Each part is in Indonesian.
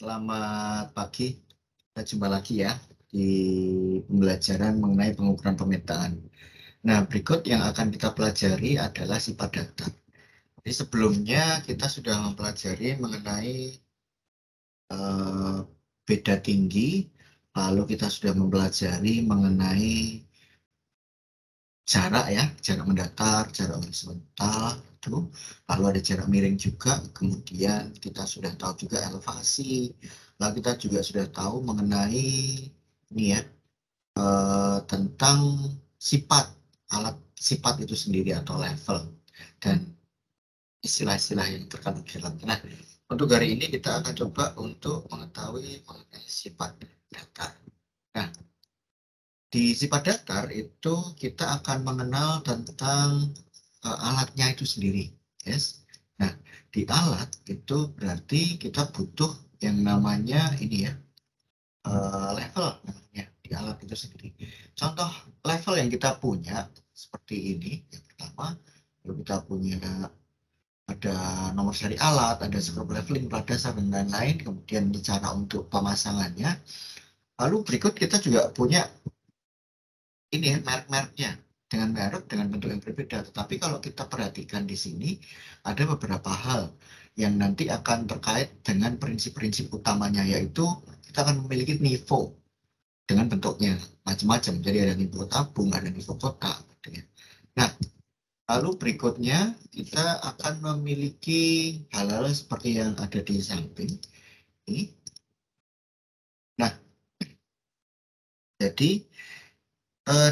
Selamat pagi, kita jumpa lagi ya di pembelajaran mengenai pengukuran pemetaan. Nah, berikut yang akan kita pelajari adalah sifat data. Jadi sebelumnya kita sudah mempelajari mengenai beda tinggi, lalu kita sudah mempelajari mengenai jarak ya, jarak mendatar, jarak horizontal, lalu ada jarak miring juga, kemudian kita sudah tahu juga elevasi, lalu kita juga sudah tahu mengenai ini ya, tentang sifat alat sifat itu sendiri atau level dan istilah-istilah yang terkandung di dalamnya. Nah, untuk hari ini kita akan coba untuk mengetahui mengenai sifat datar. Nah, di sifat datar itu kita akan mengenal tentang alatnya itu sendiri, yes. Nah, di alat itu berarti kita butuh yang namanya ini ya, level namanya di alat itu sendiri. Contoh level yang kita punya seperti ini, yang pertama kita punya ada nomor seri alat, ada skop leveling, plat dasar dan lain-lain, kemudian cara untuk pemasangannya. Lalu berikut kita juga punya ini ya, merek-mereknya dengan merek dengan bentuk yang berbeda. Tetapi kalau kita perhatikan di sini ada beberapa hal yang nanti akan terkait dengan prinsip-prinsip utamanya, yaitu kita akan memiliki nivo dengan bentuknya macam-macam. Jadi ada nivo tabung, ada nivo kotak. Nah, lalu berikutnya kita akan memiliki hal-hal seperti yang ada di samping ini. Nah, jadi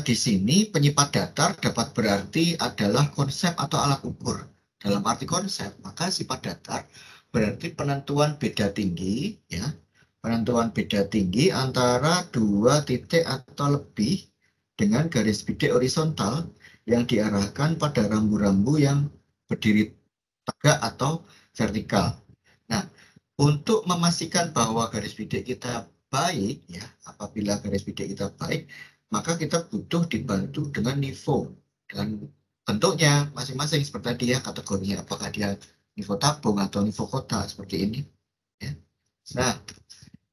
di sini penyifat datar dapat berarti adalah konsep atau alat ukur. Dalam arti konsep, maka sifat datar berarti penentuan beda tinggi, ya, penentuan beda tinggi antara dua titik atau lebih dengan garis bidik horizontal yang diarahkan pada rambu-rambu yang berdiri tegak atau vertikal. Nah, untuk memastikan bahwa garis bidik kita baik, ya, apabila garis bidik kita baik, maka kita butuh dibantu dengan nivo dan bentuknya masing-masing seperti tadi ya, kategorinya apakah dia nivo tabung atau nivo kotak seperti ini ya. Nah,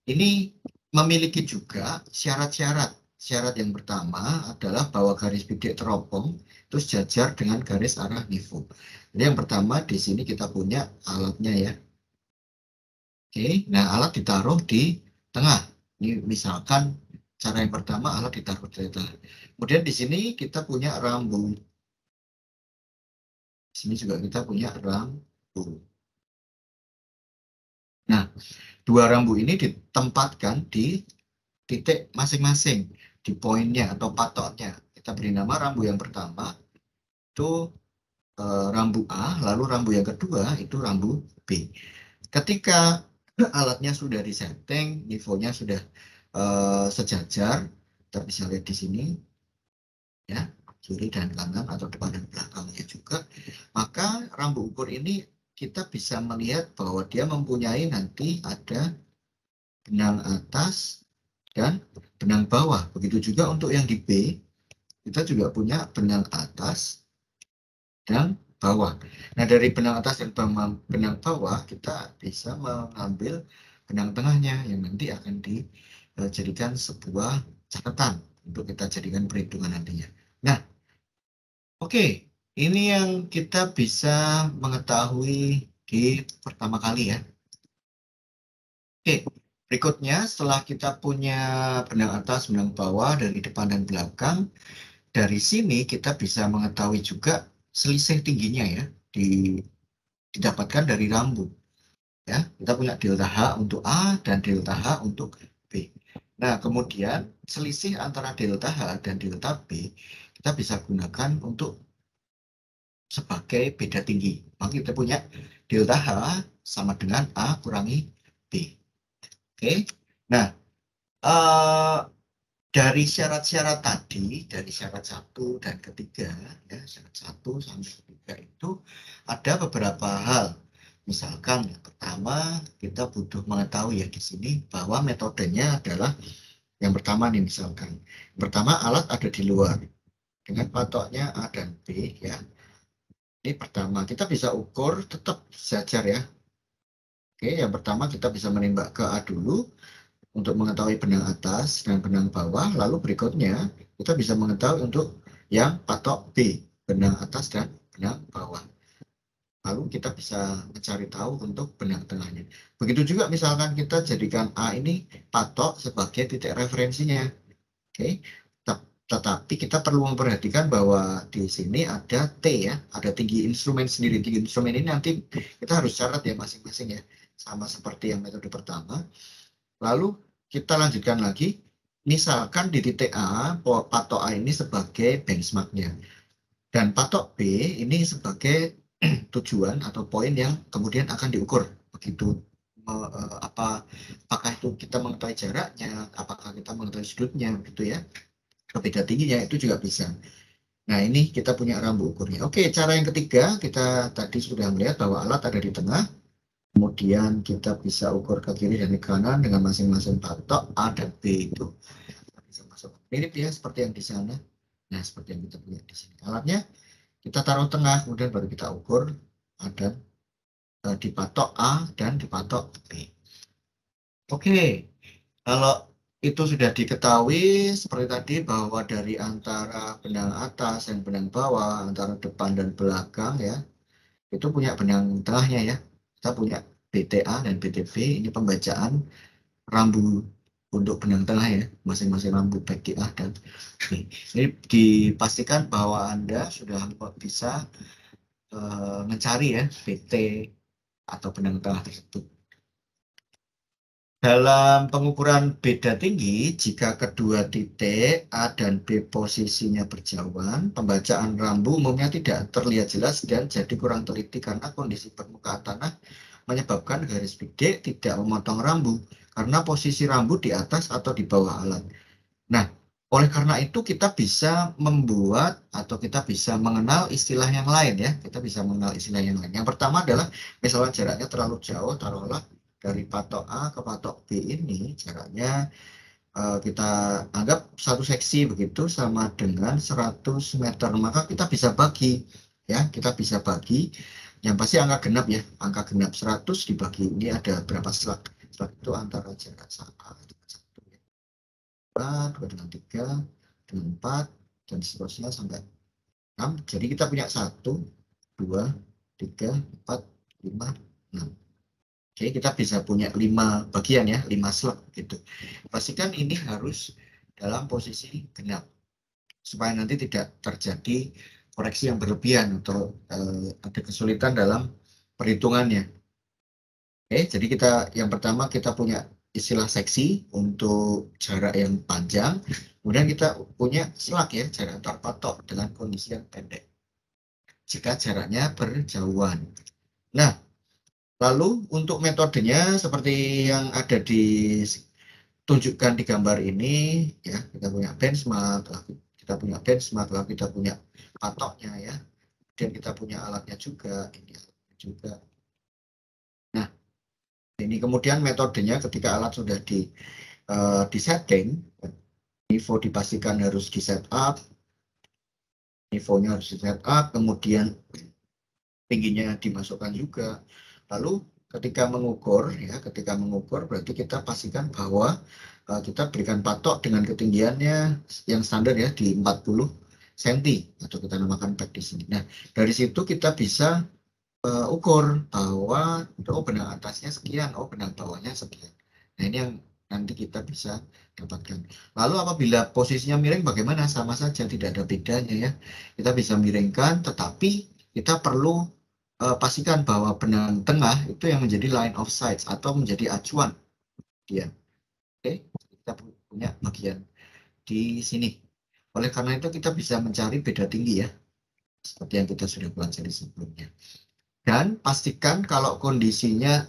ini memiliki juga syarat-syarat. Syarat yang pertama adalah bahwa garis bidik teropong itu sejajar dengan garis arah nivo. Jadi yang pertama di sini kita punya alatnya ya. Oke, nah alat ditaruh di tengah. Ini misalkan cara yang pertama alat ditaruh di tengah. Kemudian di sini kita punya rambu. Di sini juga kita punya rambu. Nah, dua rambu ini ditempatkan di titik masing-masing, di poinnya atau patoknya. Kita beri nama rambu yang pertama itu rambu A, lalu rambu yang kedua itu rambu B. Ketika alatnya sudah disetting, nivonya sudah sejajar, kita bisa lihat di sini ya, kiri dan kanan atau depan dan belakangnya juga, maka rambu ukur ini kita bisa melihat bahwa dia mempunyai nanti ada benang atas dan benang bawah. Begitu juga untuk yang di B, kita juga punya benang atas dan bawah. Nah, dari benang atas dan benang bawah kita bisa mengambil benang tengahnya yang nanti akan dijadikan sebuah catatan untuk kita jadikan perhitungan nantinya. Nah, oke, ini yang kita bisa mengetahui di pertama kali ya. Oke, berikutnya setelah kita punya benang atas, benang bawah dari depan dan belakang, dari sini kita bisa mengetahui juga selisih tingginya ya, didapatkan dari rambu. Ya, kita punya delta H untuk A dan delta H untuk B. Nah, kemudian selisih antara delta H dan delta B kita bisa gunakan untuk sebagai beda tinggi. Maka kita punya delta H sama dengan A kurangi B. Oke. Nah, dari syarat-syarat tadi, dari syarat 1 dan ketiga, ya, syarat 1 sampai ketiga itu ada beberapa hal. Misalkan yang pertama kita butuh mengetahui ya di sini bahwa metodenya adalah yang pertama nih misalkan. Yang pertama alat ada di luar dengan patoknya A dan B ya. Ini pertama kita bisa ukur tetap sejajar ya. Oke, yang pertama kita bisa menembak ke A dulu untuk mengetahui benang atas dan benang bawah. Lalu berikutnya kita bisa mengetahui untuk yang patok B, benang atas dan benang bawah. Lalu kita bisa mencari tahu untuk benang tengahnya. Begitu juga misalkan kita jadikan A ini patok sebagai titik referensinya. Oke, tetapi kita perlu memperhatikan bahwa di sini ada T ya, ada tinggi instrumen sendiri. Tinggi instrumen ini nanti kita harus catat ya masing-masing ya, sama seperti yang metode pertama. Lalu kita lanjutkan lagi, misalkan di titik A, patok A ini sebagai benchmarknya, dan patok B ini sebagai tujuan atau poin yang kemudian akan diukur. Begitu apakah itu kita mengetahui jaraknya, apakah kita mengetahui sudutnya, gitu ya. Beda tingginya itu juga bisa. Nah, ini kita punya rambu ukurnya. Oke, cara yang ketiga, kita tadi sudah melihat bahwa alat ada di tengah. Kemudian kita bisa ukur ke kiri dan ke kanan dengan masing-masing patok A dan B itu. Bisa masuk mirip ya seperti yang di sana. Nah, seperti yang kita punya di sini. Alatnya kita taruh tengah, kemudian baru kita ukur ada di patok A dan di patok B. Oke, kalau itu sudah diketahui seperti tadi bahwa dari antara benang atas dan benang bawah, antara depan dan belakang ya, itu punya benang tengahnya ya. Kita punya BTA dan BTB, ini pembacaan rambu untuk benang tengah ya, masing-masing rambu baik di A dan B. Ini dipastikan bahwa Anda sudah bisa mencari ya BT atau benang tengah tersebut. Dalam pengukuran beda tinggi, jika kedua titik A dan B posisinya berjauhan, pembacaan rambu umumnya tidak terlihat jelas dan jadi kurang teliti karena kondisi permukaan tanah menyebabkan garis bidik tidak memotong rambu karena posisi rambu di atas atau di bawah alat. Nah, oleh karena itu kita bisa membuat atau kita bisa mengenal istilah yang lain ya. Kita bisa mengenal istilah yang lain. Yang pertama adalah misalnya jaraknya terlalu jauh, taruhlah dari patok A ke patok B ini jaraknya kita anggap satu seksi begitu sama dengan 100 meter. Maka kita bisa bagi ya, kita bisa bagi yang pasti angka genap ya, angka genap 100 dibagi ini ada berapa slug. Slug itu antara jarak A dengan 1 ya. 2 dengan 3 dengan 4 dan seterusnya sampai 6. Jadi kita punya 1, 2, 3, 4, 5, 6. Oke, kita bisa punya 5 bagian ya, 5 slug gitu. Pastikan ini harus dalam posisi genap supaya nanti tidak terjadi koreksi yang berlebihan atau ada kesulitan dalam perhitungannya. Oke, jadi yang pertama kita punya istilah seksi untuk jarak yang panjang, kemudian kita punya slug ya, jarak antar patok dengan kondisi yang pendek jika jaraknya berjauhan. Nah, lalu untuk metodenya seperti yang ada ditunjukkan di gambar ini ya, kita punya benchmark, lalu kita punya patoknya ya, dan kita punya alatnya juga, ini alatnya juga. Nah, ini kemudian metodenya ketika alat sudah di setting, info dipastikan harus di setup, infonya harus di setup, kemudian tingginya dimasukkan juga. Lalu ketika mengukur berarti kita pastikan bahwa kita berikan patok dengan ketinggiannya yang standar ya di 40 cm atau kita namakan peg di sini. Nah, dari situ kita bisa ukur bahwa benang atasnya sekian, benang bawahnya sekian. Nah, ini yang nanti kita bisa dapatkan. Lalu apabila posisinya miring bagaimana? Sama saja, tidak ada bedanya ya. Kita bisa miringkan, tetapi kita perlu pastikan bahwa benang tengah itu yang menjadi line of sight atau menjadi acuan dia. Oke, kita punya bagian di sini. Oleh karena itu kita bisa mencari beda tinggi ya, seperti yang kita sudah pelajari sebelumnya. Dan pastikan kalau kondisinya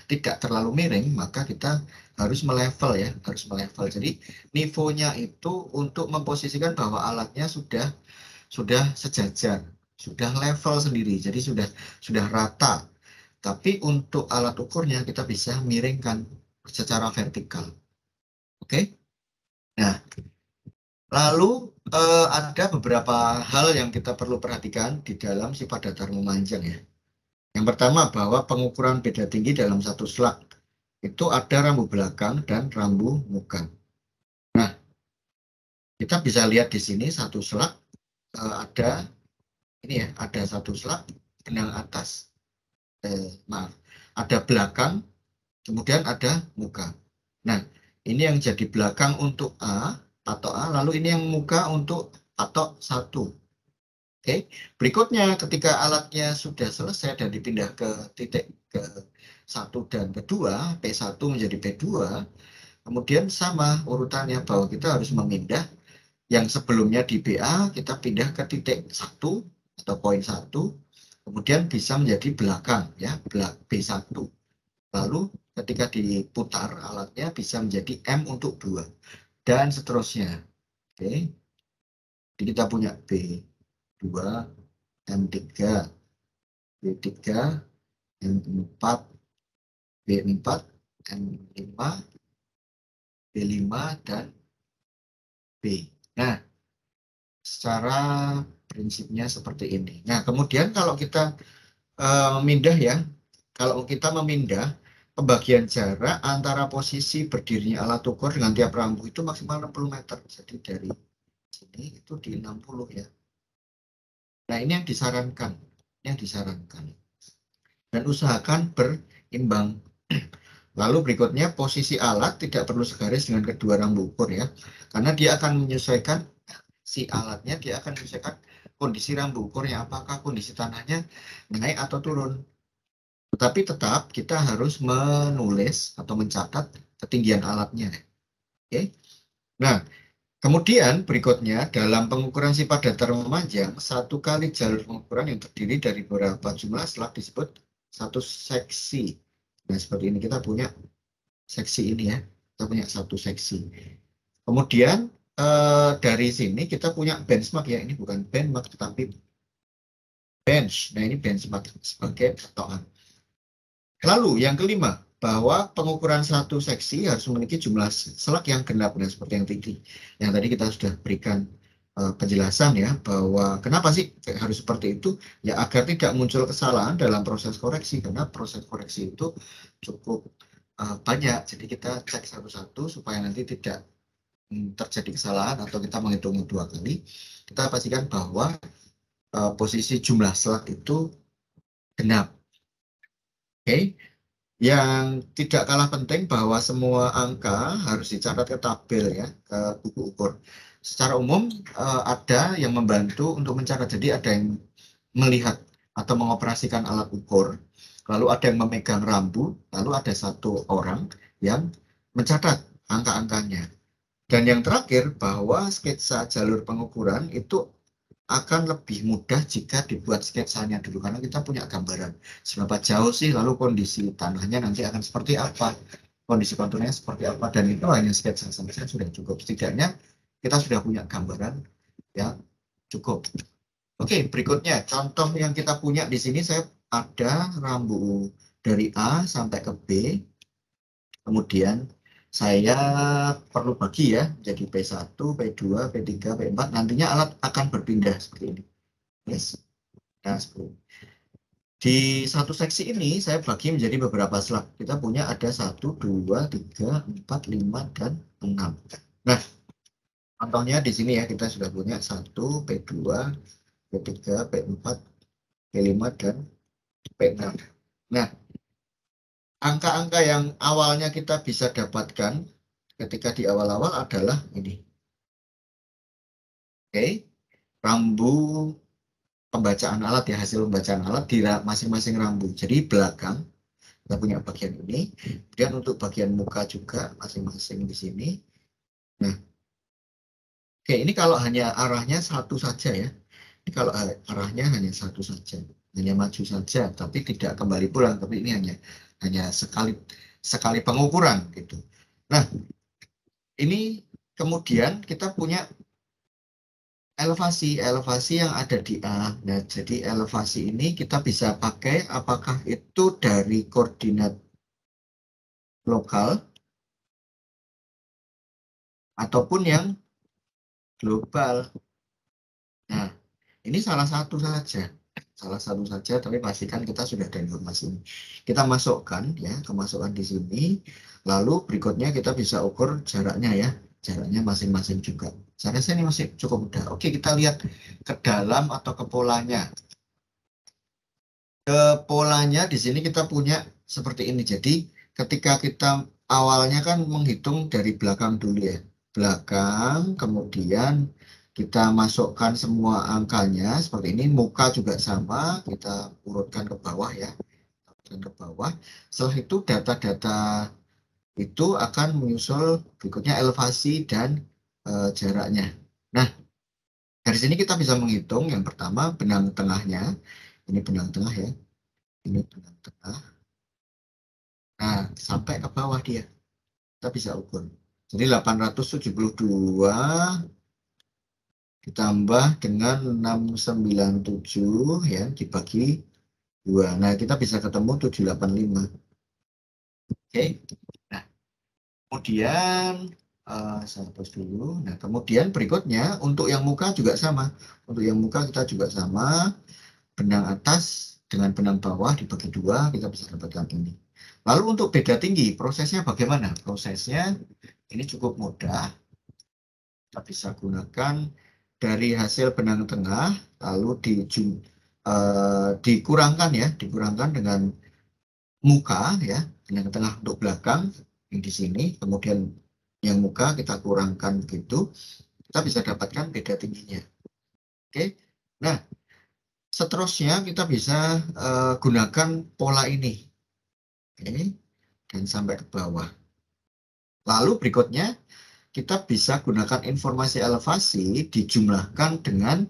tidak terlalu miring, maka kita harus melevel ya, harus melevel. Jadi nivonya itu untuk memposisikan bahwa alatnya sudah sejajar, sudah level sendiri, jadi sudah rata. Tapi untuk alat ukurnya kita bisa miringkan secara vertikal. Oke? Nah, lalu ada beberapa hal yang kita perlu perhatikan di dalam sifat datar memanjang ya. Yang pertama bahwa pengukuran beda tinggi dalam satu slug itu ada rambu belakang dan rambu muka. Nah, kita bisa lihat di sini satu slug ada ini ya, ada satu slug benang atas. Maaf, ada belakang, kemudian ada muka. Nah, ini yang jadi belakang untuk A, patok A, lalu ini yang muka untuk patok 1. Oke, berikutnya ketika alatnya sudah selesai dan dipindah ke titik ke 1 dan ke-2, P1 menjadi P2, kemudian sama urutannya bahwa kita harus memindah yang sebelumnya di BA, kita pindah ke titik 1 atau poin 1, kemudian bisa menjadi belakang, ya, B1. Lalu ketika diputar alatnya bisa menjadi M untuk 2, dan seterusnya. Oke, jadi kita punya B2, M3, B3, M4, B4, M5, B5, dan B. Nah, secara prinsipnya seperti ini. Nah, kemudian kalau kita memindah ya, kalau kita memindah pembagian jarak antara posisi berdirinya alat ukur dengan tiap rambu itu maksimal 60 meter. Jadi dari sini itu di 60 ya. Nah, ini yang disarankan. Dan usahakan berimbang. Lalu berikutnya posisi alat tidak perlu segaris dengan kedua rambu ukur ya. Karena dia akan menyesuaikan si alatnya, dia akan menyesuaikan kondisi rambu ukurnya, apakah kondisi tanahnya naik atau turun. Tetapi tetap kita harus menulis atau mencatat ketinggian alatnya. Oke. Nah, kemudian berikutnya dalam pengukuran sifat datar memanjang, satu kali jalur pengukuran yang terdiri dari beberapa jumlah slug disebut satu seksi. Nah, seperti ini kita punya seksi ini ya. Kita punya satu seksi. Kemudian dari sini kita punya benchmark ya. Ini bukan benchmark tetapi bench. Nah, ini benchmark sebagai patokan. Lalu yang kelima, bahwa pengukuran satu seksi harus memiliki jumlah slug yang genap. Nah, seperti yang tadi kita sudah berikan penjelasan ya, bahwa kenapa sih harus seperti itu? Ya agar tidak muncul kesalahan dalam proses koreksi, karena proses koreksi itu cukup banyak. Jadi kita cek satu-satu supaya nanti tidak terjadi kesalahan atau kita menghitungnya 2 kali. Kita pastikan bahwa posisi jumlah slug itu genap. Oke. Yang tidak kalah penting bahwa semua angka harus dicatat ke tabel ya, ke buku ukur. Secara umum ada yang membantu untuk mencatat. Jadi ada yang melihat atau mengoperasikan alat ukur, lalu ada yang memegang rambu, lalu ada satu orang yang mencatat angka-angkanya. Dan yang terakhir bahwa sketsa jalur pengukuran itu akan lebih mudah jika dibuat sketsanya dulu, karena kita punya gambaran seberapa jauh sih, lalu kondisi tanahnya nanti akan seperti apa, kondisi konturnya seperti apa, dan itu hanya sketsa saja sudah cukup. Setidaknya kita sudah punya gambaran yang cukup. Oke, berikutnya contoh yang kita punya di sini, saya ada rambu dari A sampai ke B, kemudian saya perlu bagi ya jadi P1, P2, P3, P4, nantinya alat akan berpindah seperti ini. Yes. Nah, di satu seksi ini saya bagi menjadi beberapa slug. Kita punya ada 1, 2, 3, 4, 5, dan 6. Nah, contohnya di sini ya, kita sudah punya 1, P2, P3, P4, P5, dan P6. Nah, angka-angka yang awalnya kita bisa dapatkan ketika di awal-awal adalah ini. Oke, rambu pembacaan alat ya, hasil pembacaan alat di masing-masing rambu. Jadi belakang kita punya bagian ini, kemudian untuk bagian muka juga masing-masing di sini. Nah, oke, ini kalau hanya arahnya satu saja ya. Ini kalau arahnya hanya satu saja, hanya maju saja, tapi tidak kembali pulang. Tapi ini hanya sekali pengukuran gitu. Nah, ini kemudian kita punya elevasi yang ada di A. Nah, jadi elevasi ini kita bisa pakai apakah itu dari koordinat lokal ataupun yang global. Nah, ini salah satu saja. salah satu saja, tapi pastikan kita sudah ada informasi ini. Kita masukkan ya, kemasukan di sini. Lalu berikutnya kita bisa ukur jaraknya ya, jaraknya masing-masing juga. Saya rasa ini masih cukup mudah. Oke, kita lihat ke dalam atau ke polanya. Ke polanya di sini kita punya seperti ini. Jadi ketika kita awalnya kan menghitung dari belakang dulu ya. Belakang, kemudian kita masukkan semua angkanya seperti ini. Muka juga sama, kita urutkan ke bawah ya. Dan ke bawah. Setelah itu data-data itu akan menyusul berikutnya elevasi dan jaraknya. Nah, dari sini kita bisa menghitung yang pertama benang tengahnya. Ini benang tengah ya. Ini benang tengah. Nah, sampai ke bawah dia. Kita bisa ukur. Jadi 872 ditambah dengan 697 ya dibagi 2. Nah, kita bisa ketemu 785. Oke. Nah, kemudian saya hapus dulu. Nah, kemudian berikutnya untuk yang muka juga sama. Untuk yang muka kita juga sama. Benang atas dengan benang bawah dibagi 2, kita bisa dapatkan ini. Lalu untuk beda tinggi, prosesnya bagaimana? Prosesnya ini cukup mudah. Kita bisa gunakan dari hasil benang tengah, lalu dikurangkan ya, dikurangkan dengan muka ya, benang tengah untuk belakang yang di sini, kemudian yang muka kita kurangkan begitu, kita bisa dapatkan beda tingginya. Oke, nah seterusnya kita bisa gunakan pola ini. Oke, dan sampai ke bawah. Lalu berikutnya kita bisa gunakan informasi elevasi dijumlahkan dengan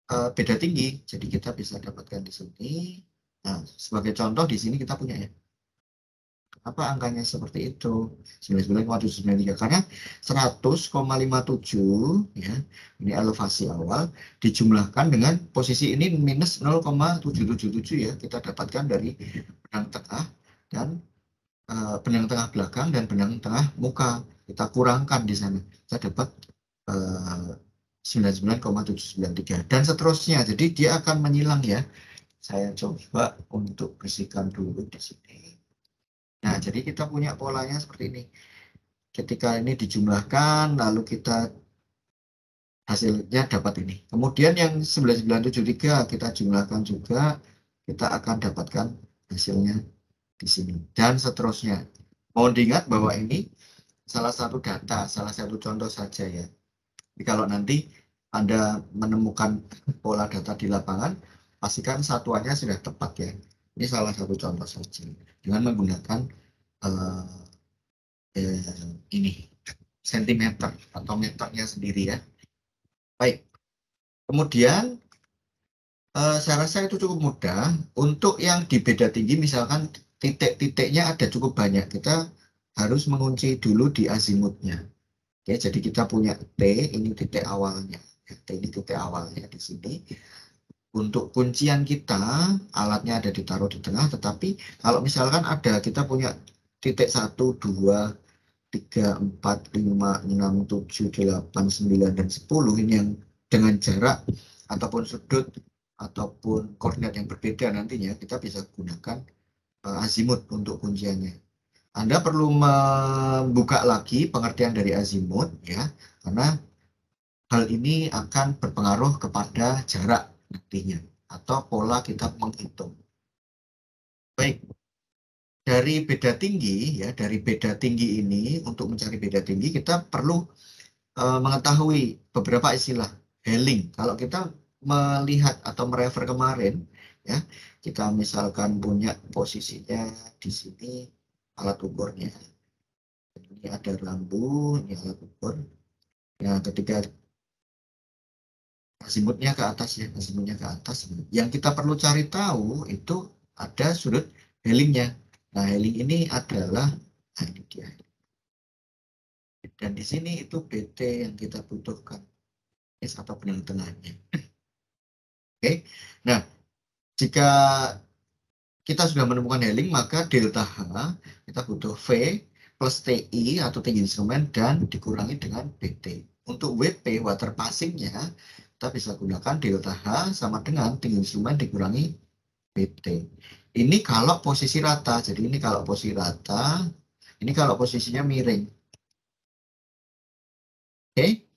beda tinggi. Jadi kita bisa dapatkan di sini. Nah, sebagai contoh di sini kita punya ya. Kenapa angkanya seperti itu? 99,793 karena 100,57 ya. Ini elevasi awal dijumlahkan dengan posisi ini minus 0,777 ya. Kita dapatkan dari benang tengah dan benang tengah belakang dan benang tengah muka. Kita kurangkan di sana. Kita dapat 99,793 dan seterusnya. Jadi dia akan menyilang ya. Saya coba untuk bersihkan dulu di sini. Nah, jadi kita punya polanya seperti ini. Ketika ini dijumlahkan, lalu kita hasilnya dapat ini. Kemudian yang 9973 kita jumlahkan juga, kita akan dapatkan hasilnya di sini. Dan seterusnya. Mohon diingat bahwa ini salah satu data, salah satu contoh saja ya. Jadi kalau nanti Anda menemukan pola data di lapangan, pastikan satuannya sudah tepat ya. Ini salah satu contoh saja dengan menggunakan ini sentimeter atau meternya sendiri ya. Baik. Kemudian saya rasa itu cukup mudah. Untuk yang di beda tinggi misalkan titik-titiknya ada cukup banyak. Kita harus mengunci dulu di azimutnya. Oke, jadi kita punya T, ini titik awalnya. T ini titik awalnya di sini. Untuk kuncian kita, alatnya ada ditaruh di tengah, tetapi kalau misalkan ada, kita punya titik 1, 2, 3, 4, 5, 6, 7, 8, 9, dan 10, ini yang dengan jarak ataupun sudut ataupun koordinat yang berbeda nantinya, kita bisa gunakan azimut untuk kunciannya. Anda perlu membuka lagi pengertian dari azimut, ya, karena hal ini akan berpengaruh kepada jarak nantinya atau pola kita menghitung. Baik, dari beda tinggi ya, dari beda tinggi ini untuk mencari beda tinggi kita perlu mengetahui beberapa istilah Helling. Kalau kita melihat atau merefer kemarin ya, kita misalkan punya posisinya di sini alat ukurnya. Ini ada lampu, ini alat ukur. Nah, ketika azimutnya ke atas ya, azimutnya ke atas. Yang kita perlu cari tahu itu ada sudut Hellingnya. Nah, Helling ini adalah, nah ini dia. Dan di sini itu BT yang kita butuhkan. S atau benang tengahnya. Oke. Nah, jika kita sudah menemukan Helling, maka delta H kita butuh V plus TI atau tinggi instrumen dan dikurangi dengan BT. Untuk WP, water passingnya, kita bisa gunakan delta H sama dengan tinggi instrumen dikurangi PT. Ini kalau posisi rata, jadi ini kalau posisi rata, ini kalau posisinya miring. Oke,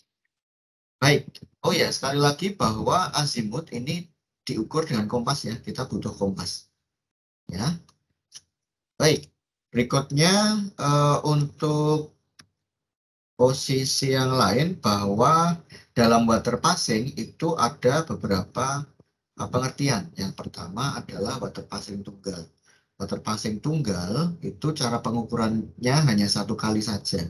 baik. Oh ya, sekali lagi bahwa azimut ini diukur dengan kompas ya, kita butuh kompas. Ya, baik. Berikutnya untuk posisi yang lain bahwa dalam water passing itu ada beberapa pengertian. Yang pertama adalah water passing tunggal. Water passing tunggal itu cara pengukurannya hanya satu kali saja.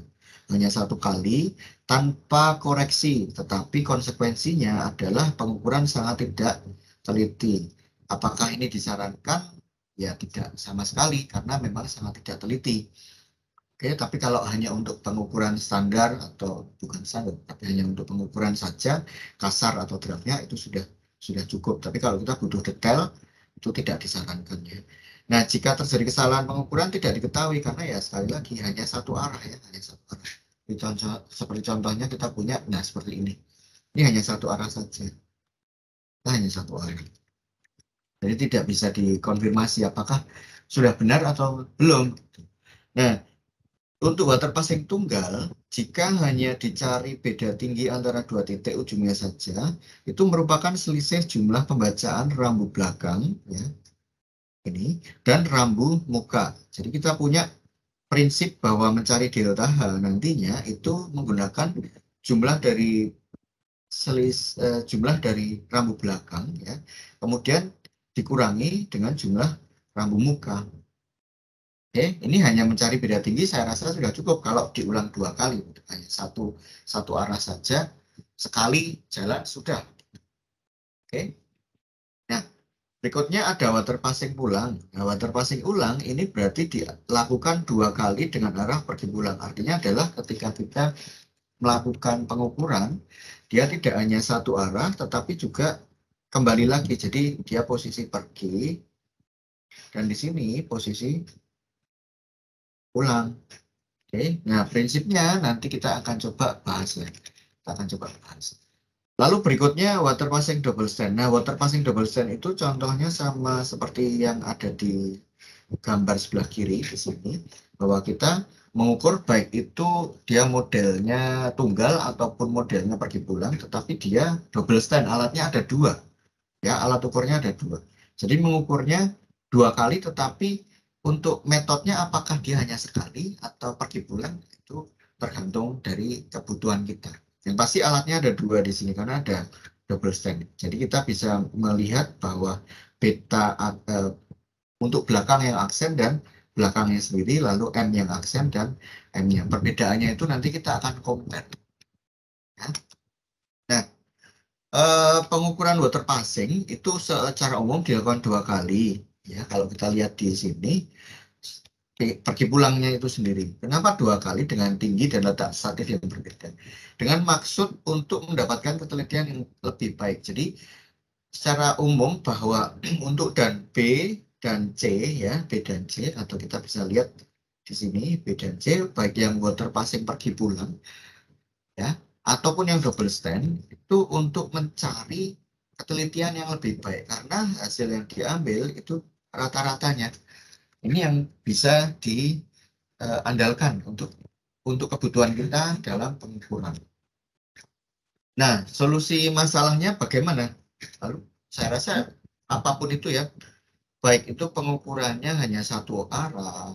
Hanya satu kali tanpa koreksi. Tetapi konsekuensinya adalah pengukuran sangat tidak teliti. Apakah ini disarankan? Ya tidak sama sekali karena memang sangat tidak teliti. Oke, tapi kalau hanya untuk pengukuran standar atau bukan standar, tapi hanya untuk pengukuran saja kasar atau draftnya itu sudah cukup. Tapi kalau kita butuh detail itu tidak disarankan ya. Nah, jika terjadi kesalahan pengukuran tidak diketahui karena ya sekali lagi hanya satu arah ya, hanya satu arah. Seperti contohnya kita punya, nah seperti ini. Ini hanya satu arah saja. Nah, hanya satu arah. Jadi tidak bisa dikonfirmasi apakah sudah benar atau belum. Nah, untuk water passing tunggal, jika hanya dicari beda tinggi antara dua titik ujungnya saja, itu merupakan selisih jumlah pembacaan rambu belakang, ya, ini, dan rambu muka. Jadi kita punya prinsip bahwa mencari delta H nantinya itu menggunakan jumlah dari jumlah dari rambu belakang, ya, kemudian dikurangi dengan jumlah rambu muka. Oke, ini hanya mencari beda tinggi, saya rasa sudah cukup kalau diulang dua kali. Hanya satu arah saja, sekali jalan sudah. Oke. Nah, berikutnya ada water passing pulang. Nah, water passing ulang ini berarti dilakukan dua kali dengan arah pergi pulang. Artinya adalah ketika kita melakukan pengukuran, dia tidak hanya satu arah, tetapi juga kembali lagi. Jadi dia posisi pergi, dan di sini posisi pulang. Oke, nah prinsipnya nanti kita akan coba bahas ya. Kita akan coba bahas. Lalu berikutnya water passing double stand. Nah, water passing double stand itu contohnya sama seperti yang ada di gambar sebelah kiri di sini, bahwa kita mengukur baik itu dia modelnya tunggal ataupun modelnya pergi pulang, tetapi dia double stand. Alatnya ada dua, ya, alat ukurnya ada dua. Jadi mengukurnya dua kali, tetapi untuk metodenya apakah dia hanya sekali atau pergi pulang itu tergantung dari kebutuhan kita. Yang pasti alatnya ada dua di sini karena ada double stand. Jadi kita bisa melihat bahwa beta untuk belakang yang aksen dan belakangnya sendiri, lalu M yang aksen dan M-nya. Perbedaannya itu nanti kita akan compare. Ya. Nah, pengukuran water passing itu secara umum dilakukan dua kali. Ya, kalau kita lihat di sini, pergi pulangnya itu sendiri. Kenapa dua kali dengan tinggi dan letak statif yang berbeda? Dengan maksud untuk mendapatkan ketelitian yang lebih baik. Jadi secara umum bahwa untuk dan B dan C ya, B dan C, atau kita bisa lihat di sini B dan C, baik yang water passing pergi pulang ya, ataupun yang double stand itu untuk mencari ketelitian yang lebih baik karena hasil yang diambil itu rata-ratanya ini yang bisa diandalkan untuk kebutuhan kita dalam pengukuran. Nah, solusi masalahnya bagaimana? Lalu saya rasa apapun itu ya, baik itu pengukurannya hanya satu arah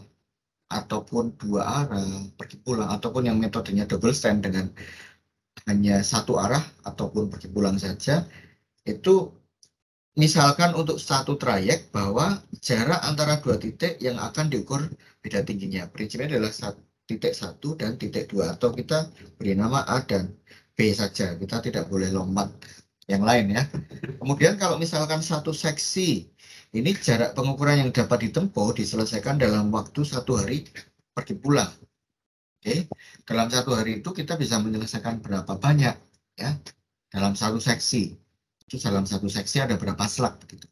ataupun dua arah pergi pulang, ataupun yang metodenya double stand dengan hanya satu arah ataupun pergi pulang saja, itu misalkan untuk satu trayek bahwa jarak antara dua titik yang akan diukur beda tingginya. Prinsipnya adalah titik 1 dan titik 2, atau kita beri nama A dan B saja. Kita tidak boleh lompat yang lain ya. Kemudian kalau misalkan satu seksi, ini jarak pengukuran yang dapat ditempuh diselesaikan dalam waktu 1 hari pergi pulang. Oke, dalam 1 hari itu kita bisa menyelesaikan berapa banyak ya dalam satu seksi. Itu dalam satu seksi ada berapa slug begitu.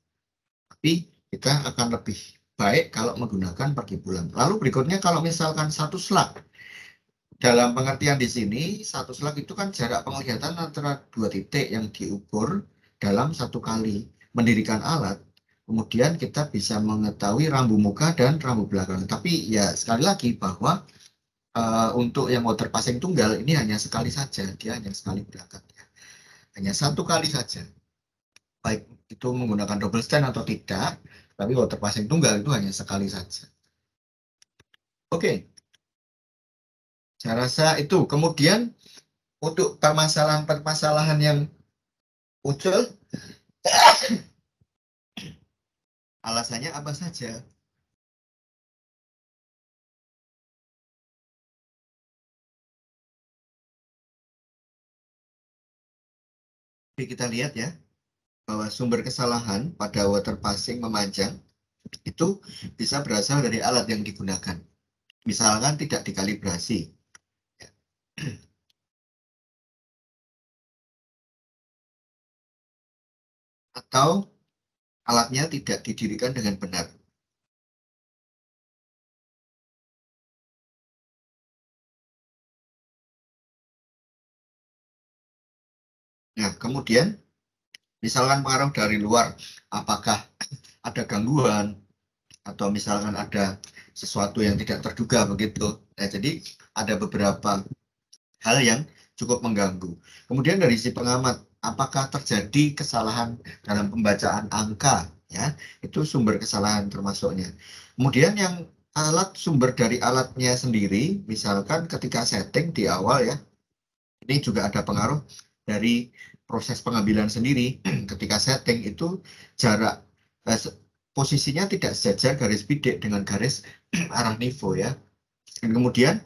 Tapi kita akan lebih baik kalau menggunakan pergi pulang. Lalu berikutnya kalau misalkan satu slug dalam pengertian di sini, satu slug itu kan jarak penglihatan antara dua titik yang diukur dalam satu kali mendirikan alat. Kemudian kita bisa mengetahui rambu muka dan rambu belakang. Tapi ya sekali lagi bahwa untuk yang water passing tunggal ini hanya sekali saja, dia hanya sekali belakang. Hanya satu kali saja. Baik itu menggunakan double stand atau tidak, tapi water passing tunggal itu hanya sekali saja. Oke. Saya rasa itu. Kemudian untuk permasalahan-permasalahan yang muncul, alasannya apa saja? Jadi kita lihat ya, bahwa sumber kesalahan pada water passing memanjang itu bisa berasal dari alat yang digunakan. Misalkan tidak dikalibrasi. Atau alatnya tidak didirikan dengan benar. Nah, kemudian misalkan pengaruh dari luar, apakah ada gangguan atau misalkan ada sesuatu yang tidak terduga begitu. Nah, jadi ada beberapa hal yang cukup mengganggu. Kemudian dari si pengamat, apakah terjadi kesalahan dalam pembacaan angka? Ya, itu sumber kesalahan termasuknya. Kemudian yang alat sumber dari alatnya sendiri, misalkan ketika setting di awal ya, ini juga ada pengaruh dari proses pengambilan sendiri. Ketika setting itu jarak posisinya tidak sejajar garis bidik dengan garis arah nivo ya. Dan kemudian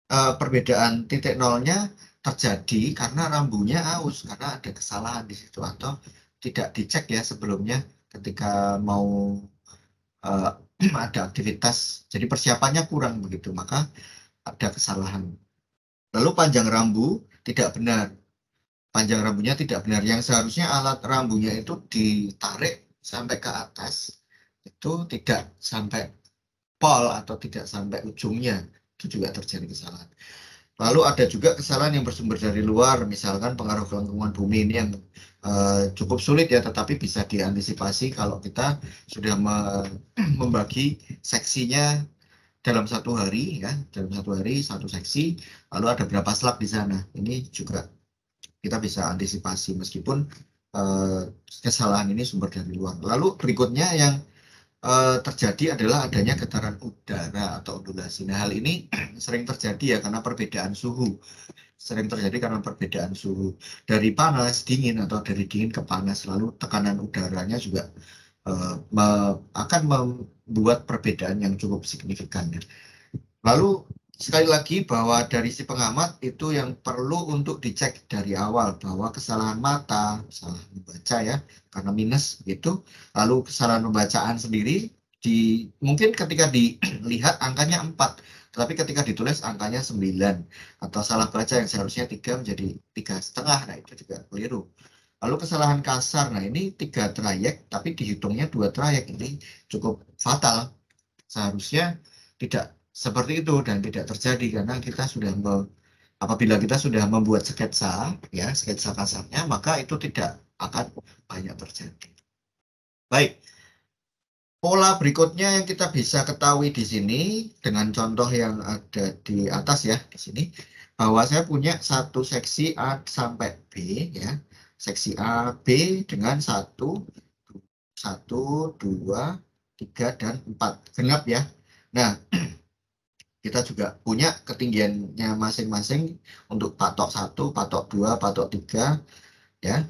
perbedaan titik nolnya terjadi karena rambunya aus, karena ada kesalahan di situ atau tidak dicek ya sebelumnya ketika mau ada aktivitas, jadi persiapannya kurang begitu, maka ada kesalahan. Lalu panjang rambu tidak benar. Panjang rambunya tidak benar. Yang seharusnya alat rambunya itu ditarik sampai ke atas, itu tidak sampai pol atau tidak sampai ujungnya. Itu juga terjadi kesalahan. Lalu ada juga kesalahan yang bersumber dari luar, misalkan pengaruh lingkungan bumi ini yang cukup sulit ya, tetapi bisa diantisipasi kalau kita sudah membagi seksinya dalam satu hari ya, dalam satu hari satu seksi, lalu ada berapa slug di sana. Ini juga kita bisa antisipasi meskipun kesalahan ini sumber dari luar. Lalu berikutnya yang terjadi adalah adanya getaran udara atau ondulasi. Nah, hal ini sering terjadi ya karena perbedaan suhu. Sering terjadi karena perbedaan suhu dari panas, dingin atau dari dingin ke panas. Lalu tekanan udaranya juga akan membuat perbedaan yang cukup signifikan. Lalu sekali lagi bahwa dari si pengamat itu yang perlu untuk dicek dari awal bahwa kesalahan mata, salah membaca ya, karena minus gitu. Lalu kesalahan pembacaan sendiri mungkin ketika dilihat angkanya 4, tetapi ketika ditulis angkanya 9 atau salah baca yang seharusnya 3 menjadi 3,5. Nah, itu juga keliru. Lalu kesalahan kasar, nah ini 3 trayek tapi dihitungnya 2 trayek, ini cukup fatal. Seharusnya tidak seperti itu dan tidak terjadi karena kita sudah apabila kita sudah membuat sketsa ya, sketsa kasarnya, maka itu tidak akan banyak terjadi. Baik. Pola berikutnya yang kita bisa ketahui di sini dengan contoh yang ada di atas ya, di sini, bahwa saya punya satu seksi A sampai B ya. Seksi A, B dengan 1, 2, 3, dan 4. Genap ya. Nah, kita juga punya ketinggiannya masing-masing untuk patok 1, patok 2, patok 3 ya.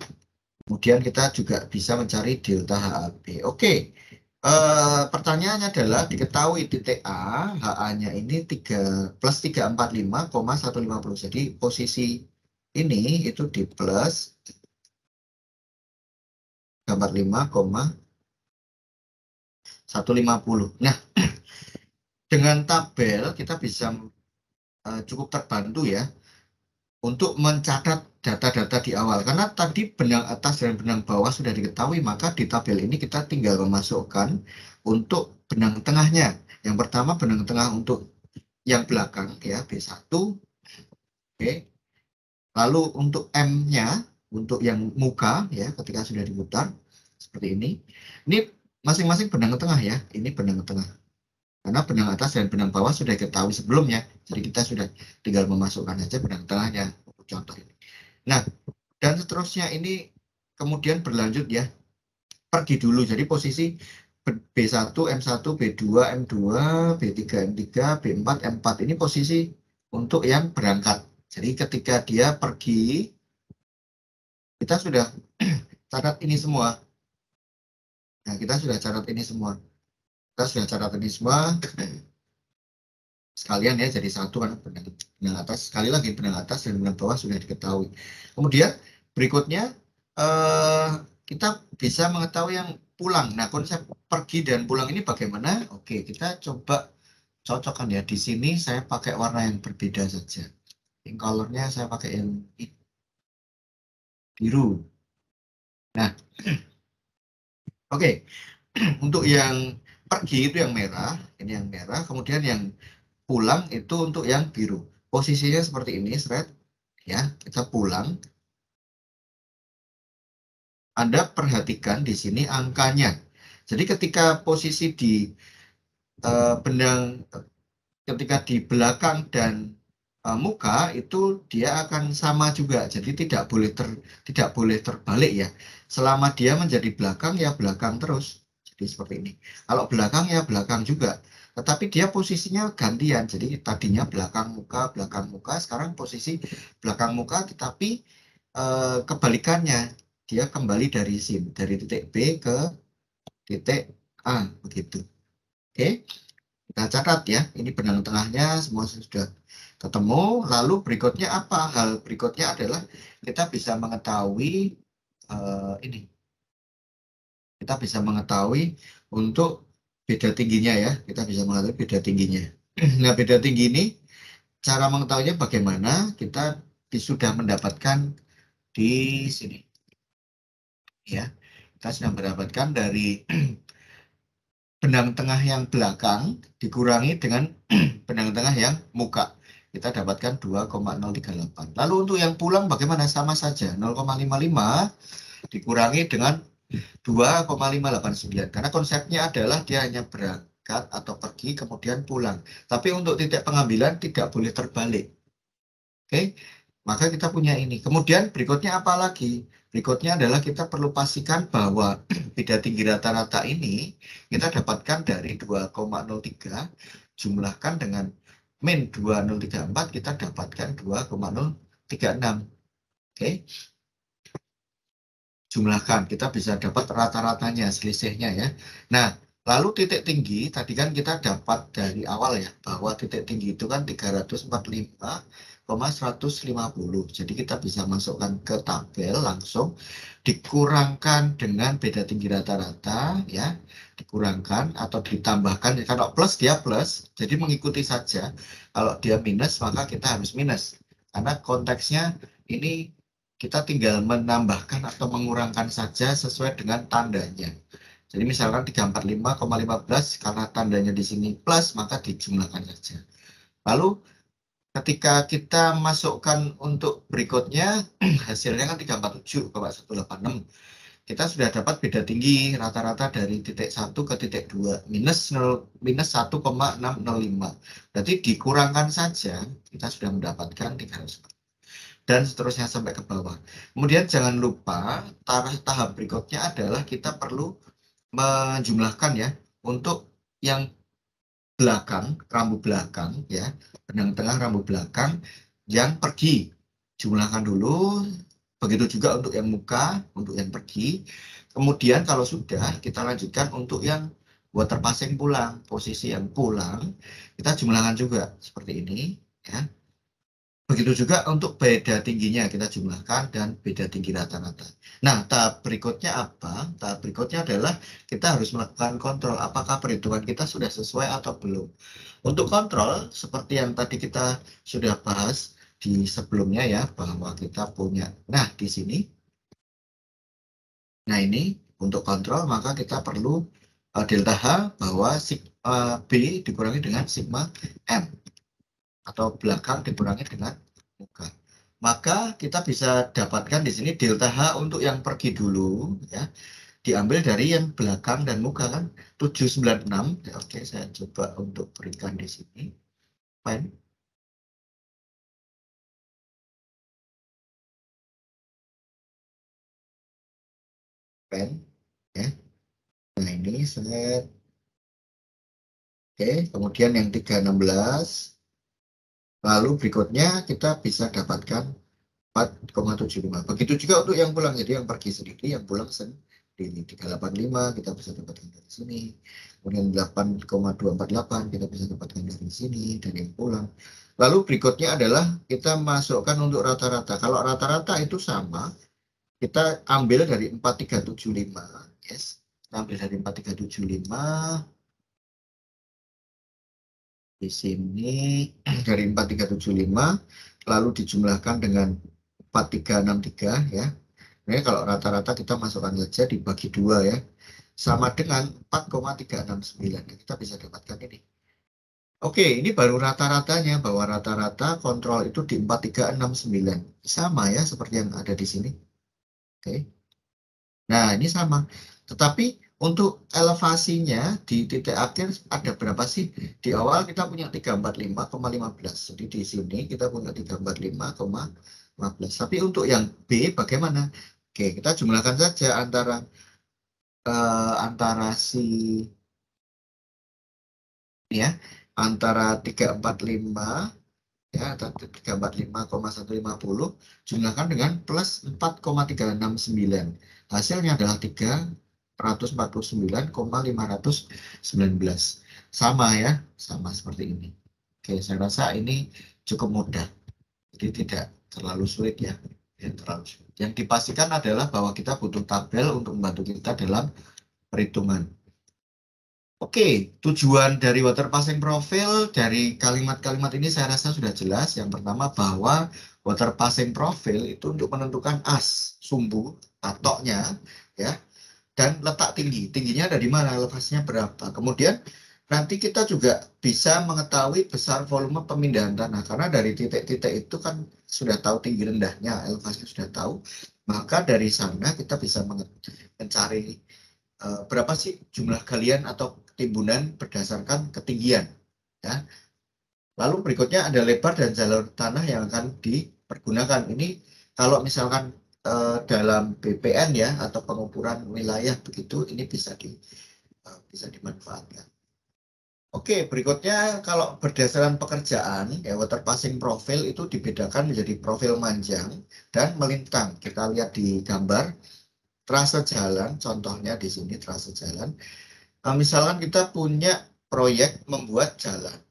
Kemudian kita juga bisa mencari delta HAB. Oke. Pertanyaannya adalah diketahui titik A, HA-nya ini 3 plus 345,150. Jadi posisi ini itu di plus 345,150. Nah, dengan tabel kita bisa cukup terbantu ya untuk mencatat data-data di awal. Karena tadi benang atas dan benang bawah sudah diketahui, maka di tabel ini kita tinggal memasukkan untuk benang tengahnya. Yang pertama benang tengah untuk yang belakang ya, B1, Oke. Lalu untuk M-nya, untuk yang muka ya, ketika sudah diputar seperti ini masing-masing benang tengah ya, ini benang tengah. Karena benang atas dan benang bawah sudah diketahui sebelumnya, jadi kita sudah tinggal memasukkan saja benang tengahnya untuk contoh ini. Nah, dan seterusnya ini kemudian berlanjut ya, pergi dulu. Jadi posisi B1, M1, B2, M2, B3, M3, B4, M4 ini posisi untuk yang berangkat. Jadi ketika dia pergi, kita sudah catat ini semua. Nah, kita sudah catat ini semua. Kita sudah catat ini semua. Sekalian ya, jadi satu kan benang atas. Sekali lagi benang atas dan benang bawah sudah diketahui. Kemudian berikutnya kita bisa mengetahui yang pulang. Nah, konsep pergi dan pulang ini bagaimana? Oke, kita coba cocokkan ya. Di sini saya pakai warna yang berbeda saja. Yang colornya saya pakai yang biru. Nah, oke. Untuk yang pergi itu yang merah, ini yang merah. Kemudian yang pulang itu untuk yang biru. Posisinya seperti ini, Sret. Ya, kita pulang. Anda perhatikan di sini angkanya. Jadi ketika posisi di benang, ketika di belakang dan muka itu dia akan sama juga. Jadi tidak boleh terbalik ya. Selama dia menjadi belakang ya belakang terus. Jadi seperti ini. Kalau belakang ya belakang juga. Tetapi dia posisinya gantian. Jadi tadinya belakang muka, sekarang posisi belakang muka, tetapi kebalikannya. Dia kembali dari titik B ke titik A, begitu. Oke, kita catat ya. Ini benang tengahnya semua sudah ketemu. Lalu berikutnya apa? Hal berikutnya adalah kita bisa mengetahui ini. Kita bisa mengetahui untuk beda tingginya ya. Kita bisa mengetahui beda tingginya. Nah, beda tinggi ini cara mengetahuinya bagaimana? Kita sudah mendapatkan di sini. Ya, kita sudah mendapatkan dari benang tengah yang belakang dikurangi dengan benang tengah yang muka. Kita dapatkan 2,038. Lalu untuk yang pulang bagaimana? Sama saja, 0,55 dikurangi dengan 2,589. Karena konsepnya adalah dia hanya berangkat atau pergi kemudian pulang. Tapi untuk titik pengambilan tidak boleh terbalik. Oke, maka kita punya ini. Kemudian berikutnya apa lagi? Berikutnya adalah kita perlu pastikan bahwa beda tinggi rata-rata ini kita dapatkan dari 2,03 jumlahkan dengan min 2034 kita dapatkan 2,036. Oke. Jumlahkan, kita bisa dapat rata-ratanya, selisihnya ya. Nah, lalu titik tinggi, tadi kan kita dapat dari awal ya, bahwa titik tinggi itu kan 345,150. Jadi kita bisa masukkan ke tabel langsung, dikurangkan dengan beda tinggi rata-rata ya, dikurangkan atau ditambahkan. Kalau plus dia plus, jadi mengikuti saja. Kalau dia minus, maka kita harus minus. Karena konteksnya ini kita tinggal menambahkan atau mengurangkan saja sesuai dengan tandanya. Jadi misalkan 345,15 karena tandanya di sini plus, maka dijumlahkan saja. Lalu ketika kita masukkan untuk berikutnya, hasilnya kan 347,186. Kita sudah dapat beda tinggi rata-rata dari titik 1 ke titik 2, minus 1,605. Berarti dikurangkan saja, kita sudah mendapatkan 300. Dan seterusnya sampai ke bawah. Kemudian jangan lupa tahap berikutnya adalah kita perlu menjumlahkan ya untuk yang belakang, rambut belakang ya, benang tengah rambut belakang yang pergi. Jumlahkan dulu, begitu juga untuk yang muka, untuk yang pergi. Kemudian kalau sudah, kita lanjutkan untuk yang water passing pulang, posisi yang pulang, kita jumlahkan juga seperti ini ya. Begitu juga untuk beda tingginya kita jumlahkan dan beda tinggi rata-rata. Nah, tahap berikutnya apa? Tahap berikutnya adalah kita harus melakukan kontrol apakah perhitungan kita sudah sesuai atau belum. Untuk kontrol, seperti yang tadi kita sudah bahas di sebelumnya ya, bahwa kita punya. Nah, di sini. Nah, ini untuk kontrol maka kita perlu delta H bahwa B dikurangi dengan sigma M. Atau belakang dikurangi dengan muka. Maka kita bisa dapatkan di sini delta H untuk yang pergi dulu ya. Diambil dari yang belakang dan muka kan 796. Oke, saya coba untuk berikan di sini. Fine. Pen ya. Nah, ini set. Oke, kemudian yang 316. Lalu berikutnya kita bisa dapatkan 4,75. Begitu juga untuk yang pulang. Jadi yang pergi sendiri, yang pulang sendiri. 385 kita bisa dapatkan dari sini. Kemudian 8,248 kita bisa dapatkan dari sini, dari yang pulang. Lalu berikutnya adalah kita masukkan untuk rata-rata. Kalau rata-rata itu sama, kita ambil dari 4375. Yes. Kita ambil dari 4375. Di sini dari 4375 lalu dijumlahkan dengan 4363 ya. Ini kalau rata-rata kita masukkan saja dibagi 2 ya. Sama dengan 4,369. Kita bisa dapatkan ini. Oke, ini baru rata-ratanya bahwa rata-rata kontrol itu di 4369. Sama ya seperti yang ada di sini. Oke. Nah, ini sama. Tetapi untuk elevasinya di titik akhir ada berapa sih? Di awal kita punya 345,15. Jadi di sini kita punya 345,15. Tapi untuk yang B bagaimana? Oke, kita jumlahkan saja antara si ya, antara 345 ya, atau 345,150 jumlahkan dengan plus 4,369. Hasilnya adalah 349,519. Sama ya, sama seperti ini. Oke, saya rasa ini cukup mudah. Jadi tidak terlalu sulit ya. Terlalu sulit. Yang dipastikan adalah bahwa kita butuh tabel untuk membantu kita dalam perhitungan. Oke, tujuan dari water passing profile dari kalimat-kalimat ini saya rasa sudah jelas. Yang pertama bahwa water passing profile itu untuk menentukan as, sumbu, patoknya, ya, dan letak tinggi. Tingginya ada di mana, elevasinya berapa. Kemudian nanti kita juga bisa mengetahui besar volume pemindahan tanah. Karena dari titik-titik itu kan sudah tahu tinggi rendahnya, elevasinya sudah tahu. Maka dari sana kita bisa mencari berapa sih jumlah galian atau timbunan berdasarkan ketinggian. Ya. Lalu berikutnya ada lebar dan jalur tanah yang akan dipergunakan. Ini kalau misalkan dalam BPN ya atau pengukuran wilayah begitu, ini bisa dimanfaatkan. Oke, berikutnya kalau berdasarkan pekerjaan, ya water passing profile itu dibedakan menjadi profil manjang dan melintang. Kita lihat di gambar trase jalan, contohnya di sini trase jalan. Misalkan kita punya proyek membuat jalan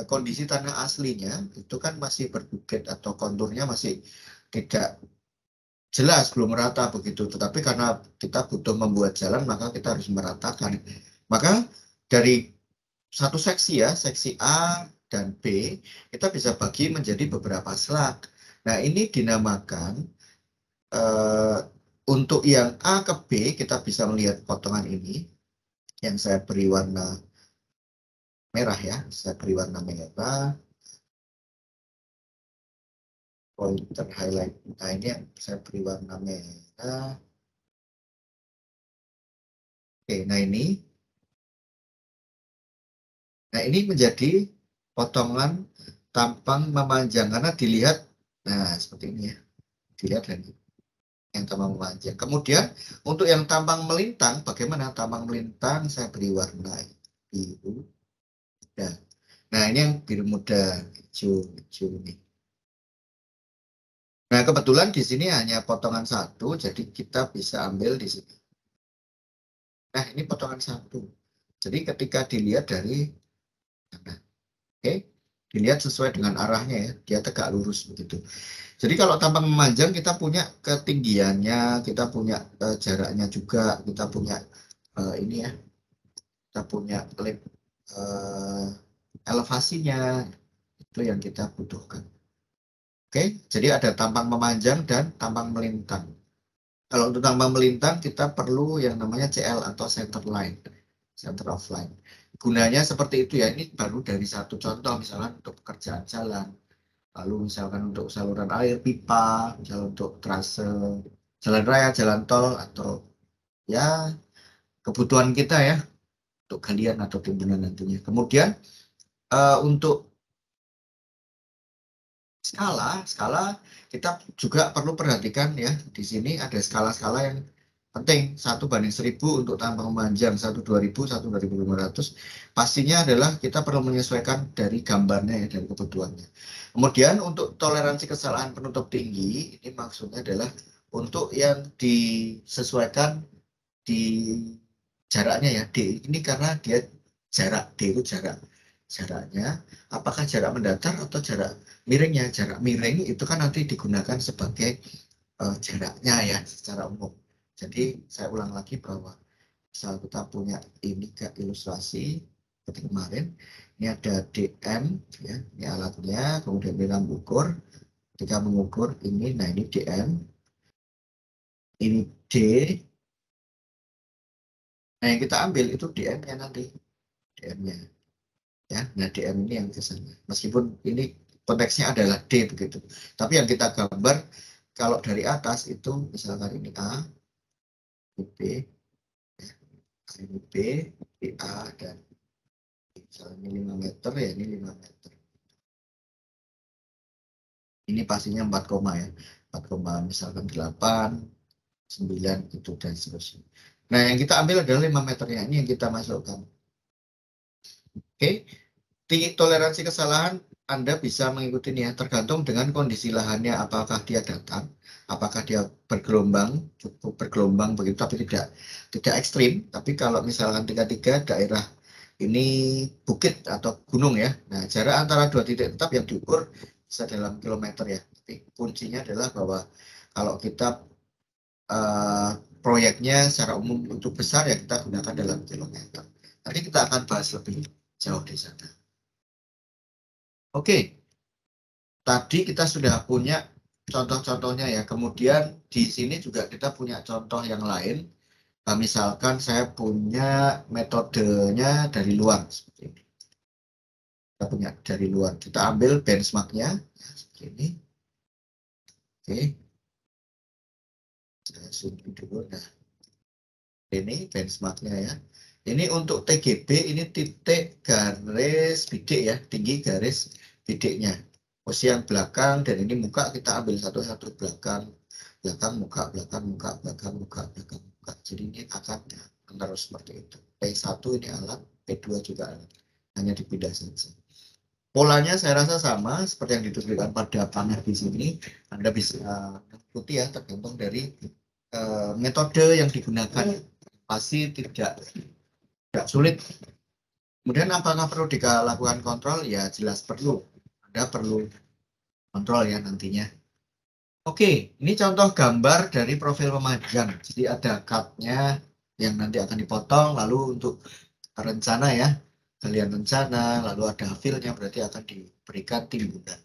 kondisi tanah aslinya itu kan masih berbukit atau konturnya masih tidak jelas, belum merata begitu. Tetapi karena kita butuh membuat jalan, maka kita harus meratakan. Maka dari satu seksi ya, seksi A dan B, kita bisa bagi menjadi beberapa slug. Nah, ini dinamakan untuk yang A ke B, kita bisa melihat potongan ini yang saya beri warna merah ya, saya beri warna merah, pointer highlight. Nah, ini yang saya beri warna merah. Oke, nah ini menjadi potongan tampang memanjang karena dilihat, nah seperti ini ya, dilihat lagi yang tampang memanjang. Kemudian untuk yang tampang melintang, bagaimana tampang melintang? Saya beri warna biru. Nah, ini yang biru muda, hijau nih. Nah, kebetulan di sini hanya potongan satu, jadi kita bisa ambil di sini. Nah, ini potongan satu. Jadi ketika dilihat dari, oke, dilihat sesuai dengan arahnya ya, dia tegak lurus begitu. Jadi kalau tampang memanjang kita punya ketinggiannya, kita punya jaraknya juga, kita punya ini ya, kita punya elevasinya, itu yang kita butuhkan. Oke, jadi ada tampang memanjang dan tampang melintang. Kalau untuk tampang melintang kita perlu yang namanya CL atau center line, center of line. Gunanya seperti itu ya, ini baru dari satu contoh misalnya untuk pekerjaan jalan. Lalu misalkan untuk saluran air, pipa, misalnya untuk trase jalan raya, jalan tol, atau ya kebutuhan kita ya untuk galian atau timbunan nantinya. Kemudian untuk skala kita juga perlu perhatikan ya, di sini ada skala-skala yang penting, 1:1000 untuk tambang memanjang, 1:2000, 1:2500. Pastinya adalah kita perlu menyesuaikan dari gambarnya ya, dari kebutuhannya. Kemudian untuk toleransi kesalahan penutup tinggi, ini maksudnya adalah untuk yang disesuaikan di jaraknya ya, D ini karena dia jarak, D itu jaraknya, apakah jarak mendatar atau jarak miringnya. Jarak miring itu kan nanti digunakan sebagai jaraknya ya secara umum. Jadi saya ulang lagi bahwa misal kita punya ini ke ilustrasi seperti kemarin, ini ada DM ya, ini alatnya, kemudian kita mengukur, ketika mengukur ini, nah ini DM, ini D, nah yang kita ambil itu DM-nya nanti, DM-nya ya, nah DM ini yang ke sana, meskipun ini konteksnya adalah D begitu, tapi yang kita gambar kalau dari atas itu misalkan ini A, ini B, ini B, ini A, dan misalnya ini 5 meter ya, ini 5 meter. Ini pastinya 4, ya. 4, misalkan 8, 9, itu dan seterusnya. Nah, yang kita ambil adalah 5 meternya. Ini yang kita masukkan. Oke. Toleransi kesalahan Anda bisa mengikutinya tergantung dengan kondisi lahannya. Apakah dia datar, apakah dia bergelombang, cukup bergelombang begitu, tapi tidak ekstrim. Tapi kalau misalkan 3 daerah ini bukit atau gunung ya. Nah, jarak antara 2 titik tetap yang diukur bisa dalam kilometer ya. Tapi kuncinya adalah bahwa kalau kita proyeknya secara umum untuk besar ya kita gunakan dalam kilometer. Nanti kita akan bahas lebih jauh di sana. Oke, tadi kita sudah punya contoh-contohnya ya. Kemudian di sini juga kita punya contoh yang lain. Nah, misalkan saya punya metodenya dari luar seperti ini. Kita punya dari luar. Kita ambil benchmarknya seperti ini. Oke, saya zoom dulu. Nah, ini benchmarknya ya. Ini untuk TGB, ini titik garis bidik ya, tinggi garis bidiknya. Posisi yang belakang dan ini muka, kita ambil satu-satu, belakang, muka, belakang, muka, belakang, muka, belakang, muka. Jadi ini akan terus seperti itu. P1 ini alat, P2 juga alat. Hanya dipindah saja. Polanya saya rasa sama seperti yang ditunjukkan pada panel di sini. Anda bisa mengikuti ya, tergantung dari metode yang digunakan. Pasti tidak sulit. Kemudian apakah perlu dilakukan kontrol? Ya jelas perlu. Anda perlu kontrol ya nantinya. Oke, ini contoh gambar dari profil pemanjang. Jadi ada cut-nya yang nanti akan dipotong, lalu untuk rencana ya, galian rencana, lalu ada hasilnya berarti akan diberikan timbunan.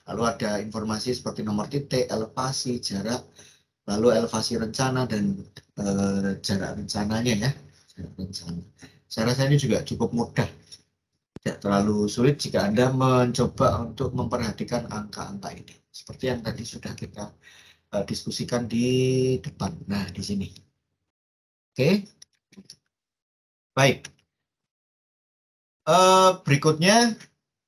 Lalu ada informasi seperti nomor titik, elevasi, jarak, lalu elevasi rencana dan jarak rencananya ya. Jarak rencana. Saya rasa ini juga cukup mudah. Tidak terlalu sulit jika Anda mencoba untuk memperhatikan angka-angka ini. Seperti yang tadi sudah kita diskusikan di depan. Nah, di sini. Oke. Baik. Berikutnya,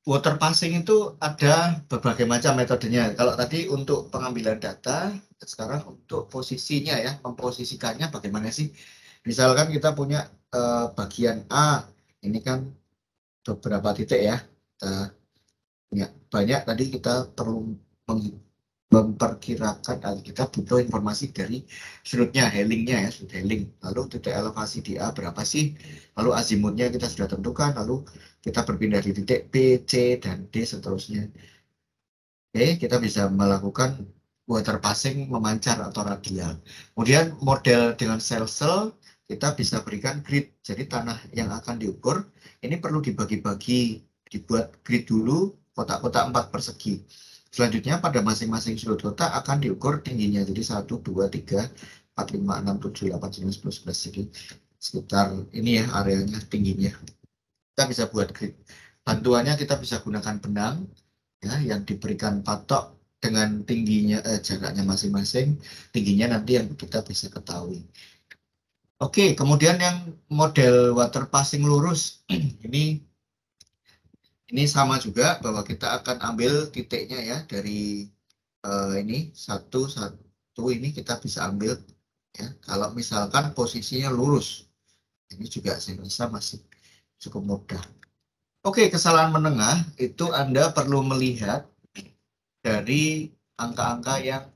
water passing itu ada berbagai macam metodenya. Kalau tadi untuk pengambilan data, sekarang untuk posisinya ya, memposisikannya bagaimana sih? Misalkan kita punya bagian A, ini kan beberapa titik ya. Banyak tadi kita perlu memperkirakan, kita butuh informasi dari sudutnya, hellingnya ya, sudut helling. Lalu titik elevasi di A berapa sih? Lalu azimutnya kita sudah tentukan, lalu kita berpindah di titik B, C, dan D seterusnya. Oke, kita bisa melakukan water passing memancar atau radial. Kemudian model dengan sel-sel, kita bisa berikan grid. Jadi tanah yang akan diukur, ini perlu dibagi-bagi, dibuat grid dulu, kotak-kotak 4 persegi. Selanjutnya pada masing-masing sudut kotak akan diukur tingginya. Jadi 1, 2, 3, 4, 5, 6, 7, 8, 9, 10, 11. Jadi sekitar ini ya areanya tingginya. Kita bisa buat grid. Bantuannya kita bisa gunakan benang. ya, yang diberikan patok dengan tingginya jaraknya masing-masing, tingginya nanti yang kita bisa ketahui. Oke, kemudian yang model water passing lurus ini sama juga bahwa kita akan ambil titiknya ya dari ini satu ini kita bisa ambil ya. Kalau misalkan posisinya lurus, ini juga saya rasa masih cukup mudah. Oke, kesalahan menengah itu Anda perlu melihat dari angka-angka yang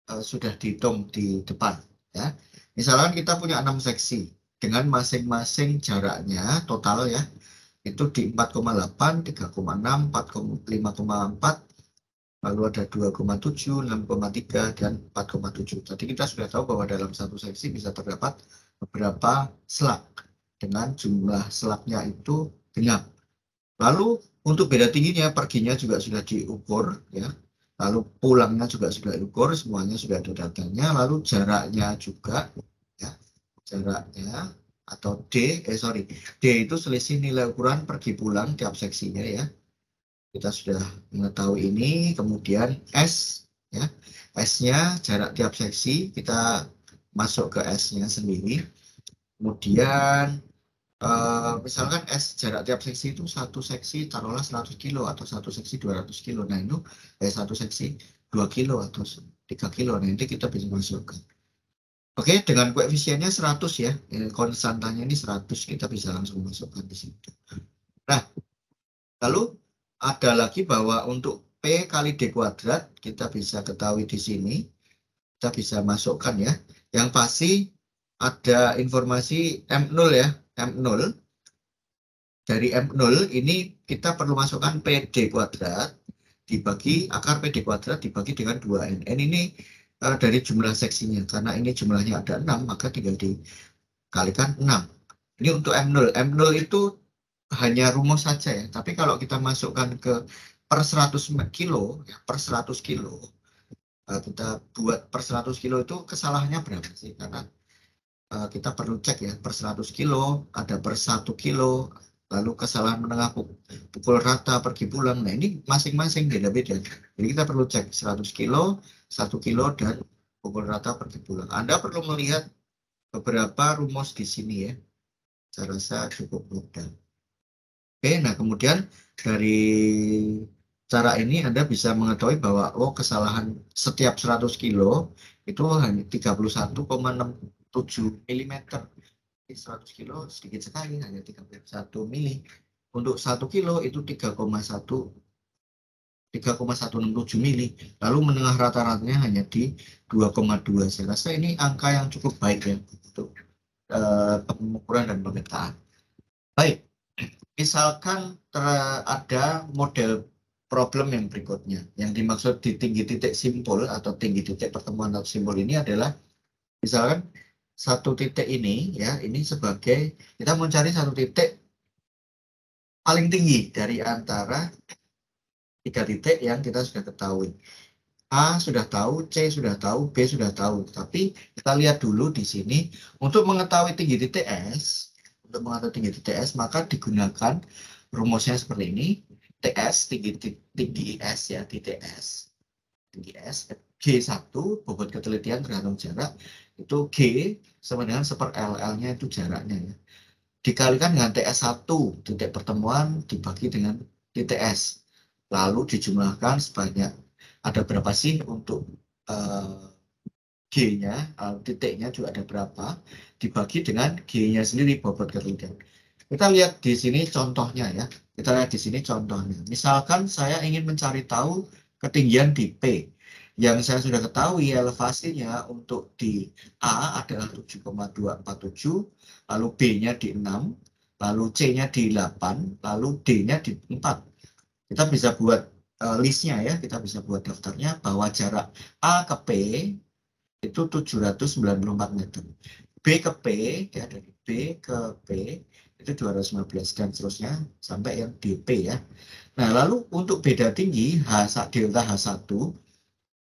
sudah dihitung di depan ya. Misalkan kita punya 6 seksi dengan masing-masing jaraknya total ya itu di 4,8, 3,6, 5,4, lalu ada 2,7, 6,3 dan 4,7. Jadi kita sudah tahu bahwa dalam satu seksi bisa terdapat beberapa slug dengan jumlah slugnya itu genap. Lalu untuk beda tingginya perginya juga sudah diukur ya. Lalu pulangnya juga sudah diukur, semuanya sudah ada datanya. Lalu jaraknya juga ya. Jaraknya atau D itu selisih nilai ukuran pergi pulang tiap seksinya ya. Kita sudah mengetahui ini, kemudian S ya. S-nya jarak tiap seksi, kita masuk ke S-nya sendiri. Kemudian misalkan S jarak tiap seksi itu satu seksi taruhlah 100 kilo atau satu seksi 200 kilo. Nah itu satu seksi 2 kilo atau 3 kilo. Nah nanti kita bisa masukkan. Oke, dengan koefisiennya 100 ya. Konstantanya ini 100, kita bisa langsung masukkan di situ. Nah, lalu ada lagi bahwa untuk P kali D kuadrat kita bisa ketahui di sini. Kita bisa masukkan ya. Yang pasti ada informasi M0 ya. M0. Dari M0 ini kita perlu masukkan PD kuadrat dibagi akar PD kuadrat dibagi dengan 2N. N ini dari jumlah seksinya. Karena ini jumlahnya ada 6, maka tinggal dikalikan 6. Ini untuk M0. M0 itu hanya rumus saja ya. Tapi kalau kita masukkan ke per 100 kilo, ya, per 100 kilo, kita buat per 100 kilo itu kesalahannya berapa sih? Karena kita perlu cek ya, per 100 kilo, ada per 1 kilo, lalu kesalahan menengah pukul rata pergi pulang. Nah ini masing-masing beda-beda. Jadi kita perlu cek 100 kilo, 1 kilo, dan pukul rata pergi pulang. Anda perlu melihat beberapa rumus di sini ya. Saya rasa cukup mudah. Oke, nah kemudian dari cara ini Anda bisa mengetahui bahwa kesalahan setiap 100 kilo itu hanya 31,67 mm. 100 kilo sedikit sekali, hanya 31 mili. Untuk 1 kilo itu 3,1 3,167 mili. Lalu menengah rata-ratanya hanya di 2,2. Saya rasa ini angka yang cukup baik ya untuk pengukuran dan pemetaan. Baik, misalkan ada model problem yang berikutnya. Yang dimaksud di tinggi titik simpul atau tinggi titik pertemuan atau simpul ini adalah misalkan satu titik ini ya, ini sebagai kita mencari satu titik paling tinggi dari antara 3 titik yang kita sudah ketahui. A sudah tahu, C sudah tahu, B sudah tahu. Tapi kita lihat dulu di sini untuk mengetahui tinggi titik S, maka digunakan rumusnya seperti ini. TS tinggi S ya, titik S. Tinggi S G1 bobot ketelitian tergantung jarak itu G sama dengan 1/L, L-nya itu jaraknya ya. Dikalikan dengan TS1 titik pertemuan dibagi dengan titik S. Lalu dijumlahkan sebanyak ada berapa sih untuk G-nya, titiknya juga ada berapa, dibagi dengan G-nya sendiri bobot ketelitian. Kita lihat di sini contohnya ya. Kita lihat di sini contohnya. Misalkan saya ingin mencari tahu ketinggian di P. Yang saya sudah ketahui elevasinya untuk di A adalah 7,247, lalu B-nya di 6, lalu C-nya di 8, lalu D-nya di 4. Kita bisa buat listnya ya, kita bisa buat daftarnya bahwa jarak A ke P itu 794 meter. B ke P, ya dari B ke P itu 215 dan seterusnya sampai yang DP ya. Nah lalu untuk beda tinggi delta H1,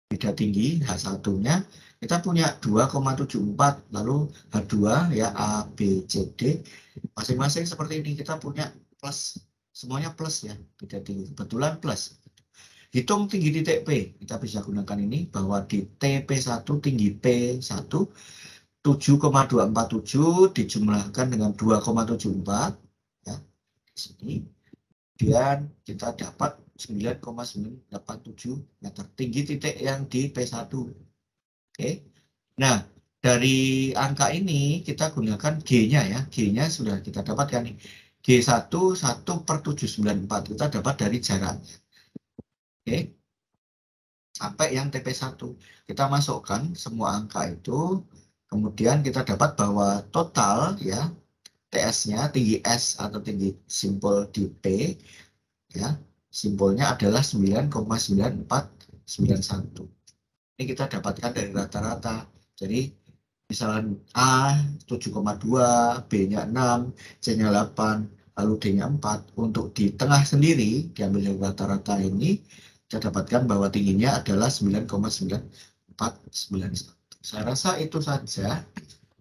beda tinggi H1-nya kita punya 2,74, lalu H2 ya A, B, C, D masing-masing seperti ini, kita punya plus, semuanya plus ya, beda tinggi, kebetulan plus. hitung tinggi titik P. Kita bisa gunakan ini bahwa di TP1 tinggi P1 7,247 dijumlahkan dengan 2,74 ya, di sini. Kemudian kita dapat 9,987 meter tinggi titik yang di P1. Oke. Nah, dari angka ini kita gunakan G-nya ya. G-nya sudah kita dapatkan nih. G1 1/794 kita dapat dari jaraknya. Oke. Sampai yang TP1. Kita masukkan semua angka itu. Kemudian kita dapat bahwa total ya TS-nya tinggi S atau tinggi simpul di P ya. Simpulnya adalah 9,9491. Ini kita dapatkan dari rata-rata. Jadi misalnya A 7,2, B-nya 6, C-nya 8, lalu D-nya 4. Untuk di tengah sendiri, diambil dari rata-rata ini, kita dapatkan bahwa tingginya adalah 9,9491. Saya rasa itu saja,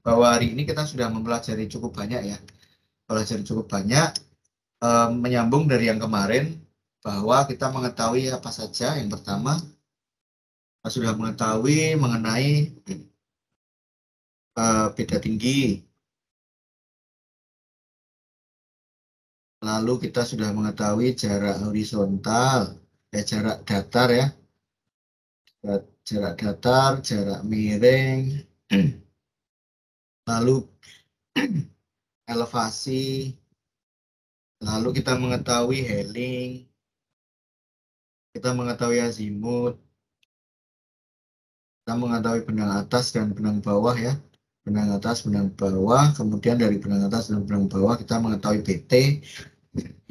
bahwa hari ini kita sudah mempelajari cukup banyak ya. Pelajari cukup banyak, menyambung dari yang kemarin, bahwa kita mengetahui apa saja. Yang pertama, kita sudah mengetahui mengenai beda tinggi. Lalu kita sudah mengetahui jarak horizontal, jarak datar ya. Jarak datar, jarak miring. Lalu elevasi. Lalu kita mengetahui heling. Kita mengetahui azimut. Kita mengetahui benang atas dan benang bawah ya. Benang atas, benang bawah. Kemudian dari benang atas dan benang bawah kita mengetahui BT.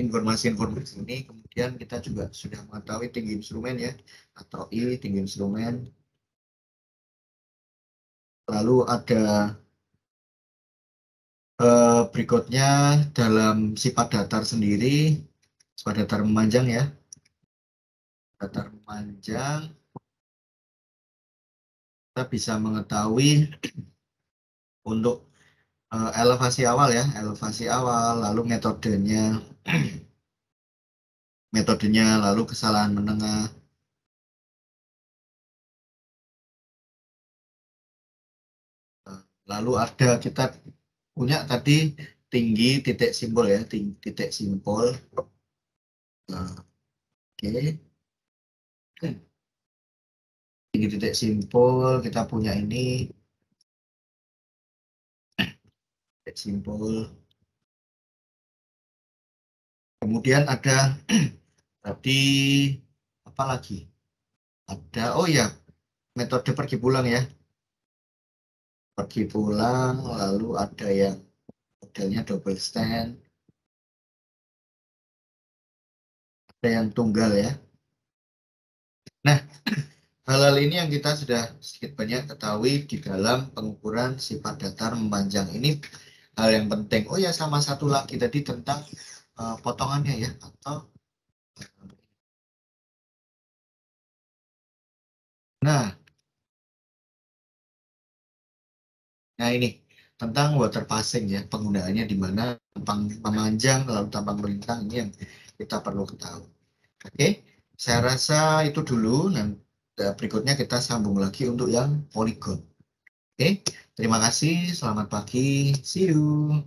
Informasi-informasi ini. Kemudian kita juga sudah mengetahui tinggi instrumen ya. Atau I, tinggi instrumen. Lalu ada berikutnya dalam sifat datar sendiri. Sifat datar memanjang ya. Datar memanjang. Kita bisa mengetahui untuk elevasi awal ya, elevasi awal, lalu metodenya, lalu kesalahan menengah. Lalu ada kita punya tadi tinggi titik simpul ya, titik simpul. Oke. Tinggi titik simpul kita punya ini. Titik simpul. Kemudian ada tadi apa lagi? Ada, oh ya, metode pergi pulang ya. Pergi pulang, lalu ada yang modelnya double stand. Ada yang tunggal ya. Nah, hal-hal ini yang kita sudah sedikit banyak ketahui di dalam pengukuran sifat datar memanjang. Ini hal yang penting. Oh ya, sama satu lagi tadi tentang potongannya ya, atau nah ini tentang water passing ya, penggunaannya di mana tampang memanjang lalu tampang melintang, ini yang kita perlu ketahui. Oke, saya rasa itu dulu. Nanti berikutnya kita sambung lagi untuk yang poligon. Oke, terima kasih, selamat pagi, see you.